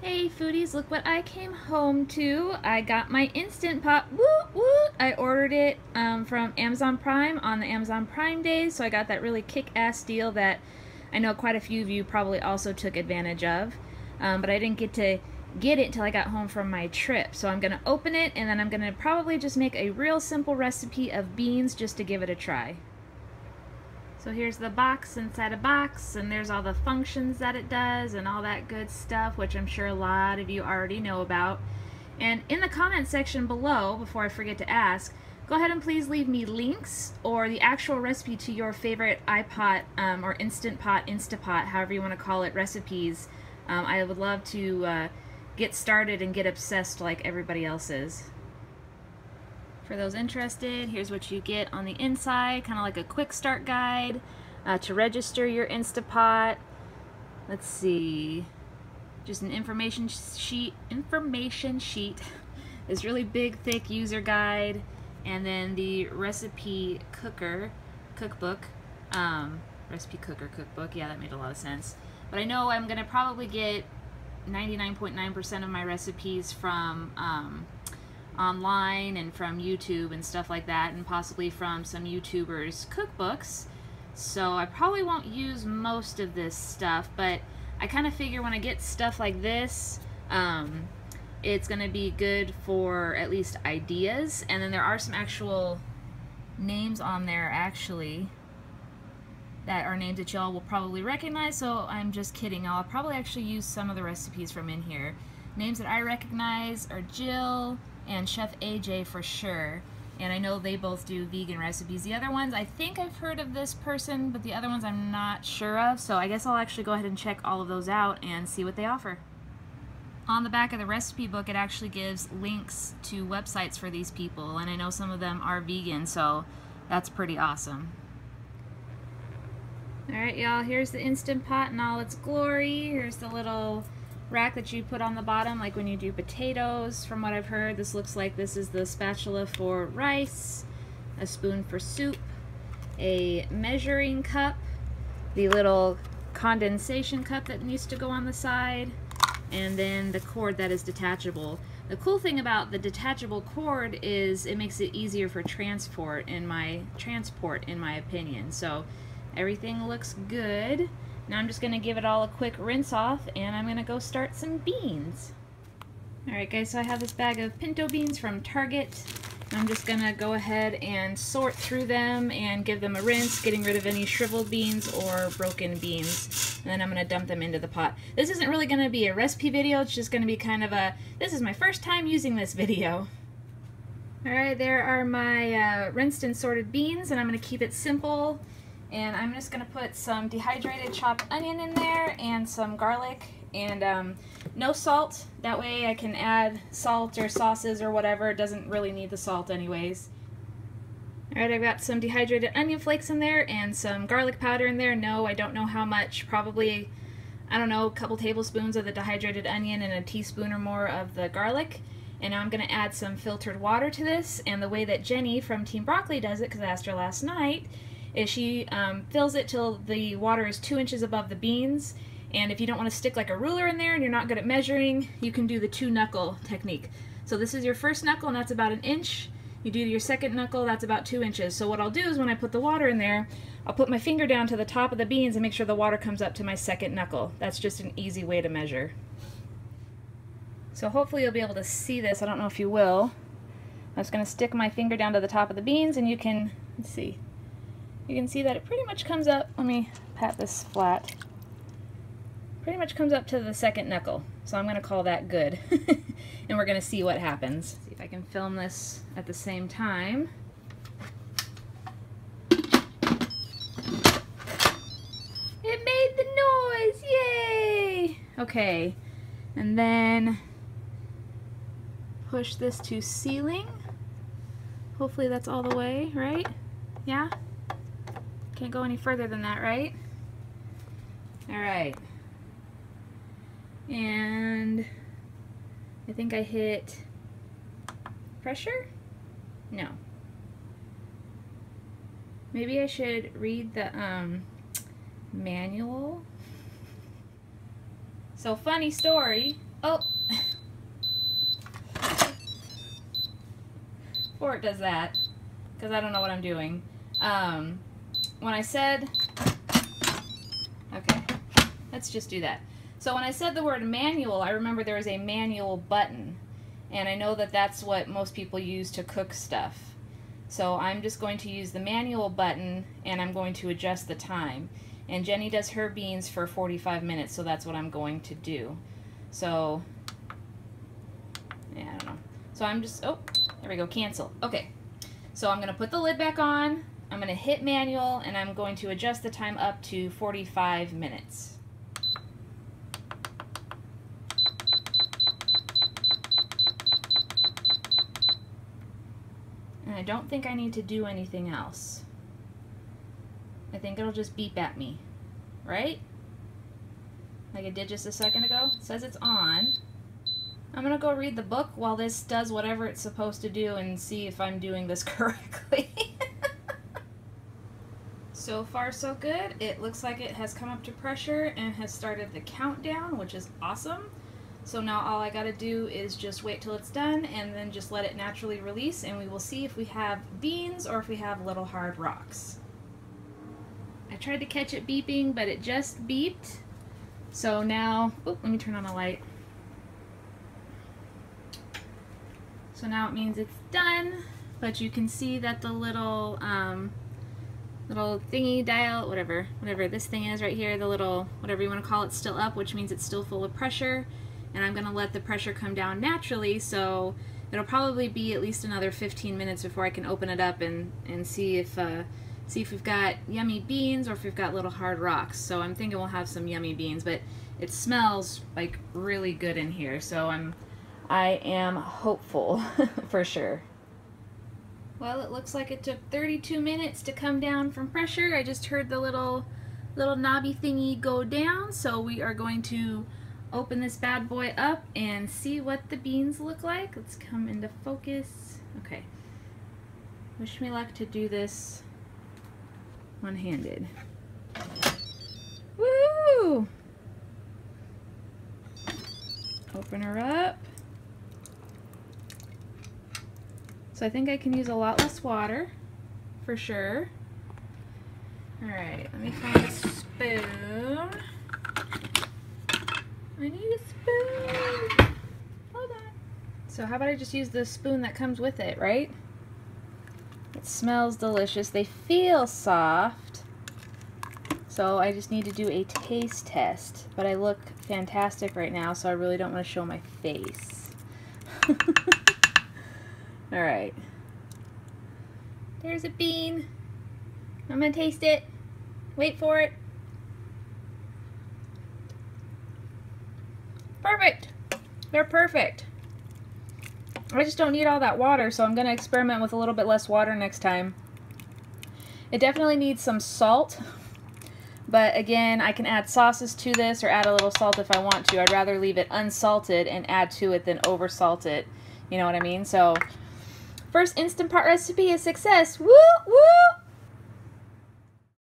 Hey foodies, look what I came home to. I got my Instant Pot. Woot woot! I ordered it from Amazon Prime on the Amazon Prime days, so I got that really kick-ass deal that I know quite a few of you probably also took advantage of. But I didn't get to get it until I got home from my trip. So I'm gonna open it and then I'm gonna probably just make a real simple recipe of beans just to give it a try. So here's the box inside a box, and there's all the functions that it does and all that good stuff, which I'm sure a lot of you already know about. And in the comment section below, before I forget to ask, go ahead and please leave me links or the actual recipe to your favorite iPot or Instant Pot, Instapot, however you want to call it, recipes. I would love to get started and get obsessed like everybody else is. For those interested, here's what you get on the inside, kind of like a quick start guide to register your Instapot. Let's see, just an information sheet, this really big, thick user guide, and then the recipe cookbook, yeah, that made a lot of sense. But I know I'm gonna probably get 99.9% of my recipes from online and from YouTube and stuff like that, and possibly from some YouTubers' cookbooks. So I probably won't use most of this stuff, but I kind of figure when I get stuff like this, it's gonna be good for at least ideas. And then there are some actual names on there actually that are names that y'all will probably recognize, so I'm just kidding. I'll probably actually use some of the recipes from in here. Names that I recognize are Jill and Chef AJ for sure, and I know they both do vegan recipes. The other ones, I think I've heard of this person, but the other ones I'm not sure of, so I guess I'll actually go ahead and check all of those out and see what they offer. On the back of the recipe book, it actually gives links to websites for these people, and I know some of them are vegan, so that's pretty awesome. Alright y'all, here's the Instant Pot in all its glory. Here's the little rack that you put on the bottom, like when you do potatoes. From what I've heard, this looks like this is the spatula for rice, a spoon for soup, a measuring cup, the little condensation cup that needs to go on the side, and then the cord that is detachable. The cool thing about the detachable cord is it makes it easier for transport in my opinion. So everything looks good. Now I'm just going to give it all a quick rinse off, and I'm going to go start some beans. Alright guys, so I have this bag of pinto beans from Target. I'm just going to go ahead and sort through them and give them a rinse, getting rid of any shriveled beans or broken beans. And then I'm going to dump them into the pot. This isn't really going to be a recipe video, it's just going to be kind of a, this is my first time using this video. Alright, there are my rinsed and sorted beans, and I'm going to keep it simple. And I'm just going to put some dehydrated chopped onion in there and some garlic, and no salt. That way I can add salt or sauces or whatever. It doesn't really need the salt anyways. Alright, I've got some dehydrated onion flakes in there and some garlic powder in there. No, I don't know how much. Probably, I don't know, a couple tablespoons of the dehydrated onion and a teaspoon or more of the garlic. And now I'm going to add some filtered water to this. And the way that Jenny from Team Broccoli does it, because I asked her last night, is she fills it till the water is 2 inches above the beans. And if you don't want to stick like a ruler in there and you're not good at measuring, you can do the 2-knuckle technique. So this is your first knuckle, and that's about 1 inch. You do your second knuckle, that's about 2 inches. So what I'll do is when I put the water in there, I'll put my finger down to the top of the beans and make sure the water comes up to my second knuckle. That's just an easy way to measure. So hopefully you'll be able to see this. I don't know if you will. I'm just going to stick my finger down to the top of the beans, and you can, let's see. You can see that it pretty much comes up, let me pat this flat, pretty much comes up to the second knuckle. So I'm going to call that good. And we're going to see what happens. See if I can film this at the same time. It made the noise! Yay! Okay, and then push this to sealing. Hopefully that's all the way, right? Yeah? Can't go any further than that, right? Alright. And I think I hit pressure? No. Maybe I should read the manual. So funny story. Oh! Before it does that, because I don't know what I'm doing. When I said... Okay, let's just do that. So when I said the word manual, I remember there was a manual button. And I know that that's what most people use to cook stuff. So I'm just going to use the manual button, and I'm going to adjust the time. And Jenny does her beans for 45 minutes, so that's what I'm going to do. So, yeah, I don't know. So I'm just, oh, there we go, cancel. Okay, so I'm going to put the lid back on, I'm going to hit manual, and I'm going to adjust the time up to 45 minutes. And I don't think I need to do anything else. I think it'll just beep at me, right? Like it did just a second ago. It says it's on. I'm gonna go read the book while this does whatever it's supposed to do and see if I'm doing this correctly. So far so good. It looks like it has come up to pressure and has started the countdown, which is awesome. So now all I gotta do is just wait till it's done and then just let it naturally release, and we will see if we have beans or if we have little hard rocks. I tried to catch it beeping, but it just beeped. So now, oh, let me turn on a light. So now it means it's done, but you can see that the little little thingy dial, whatever this thing is right here, the little, whatever you want to call it, still up, which means it's still full of pressure. And I'm going to let the pressure come down naturally, so it'll probably be at least another 15 minutes before I can open it up and see if we've got yummy beans or if we've got little hard rocks. So I'm thinking we'll have some yummy beans, but it smells like really good in here, so I am hopeful for sure. Well, it looks like it took 32 minutes to come down from pressure. I just heard the little knobby thingy go down, so we are going to open this bad boy up and see what the beans look like. Let's come into focus. Okay. Wish me luck to do this one-handed. Woo! Open her up. So I think I can use a lot less water, for sure. Alright, let me find a spoon. I need a spoon. Hold on. So how about I just use the spoon that comes with it, right? It smells delicious. They feel soft. So I just need to do a taste test. But I look fantastic right now, so I really don't want to show my face. Alright. There's a bean. I'm going to taste it. Wait for it. Perfect. They're perfect. I just don't need all that water, so I'm going to experiment with a little bit less water next time. It definitely needs some salt, but again, I can add sauces to this or add a little salt if I want to. I'd rather leave it unsalted and add to it than oversalt it. You know what I mean? So, first Instant Pot recipe is success. Woo! Woo!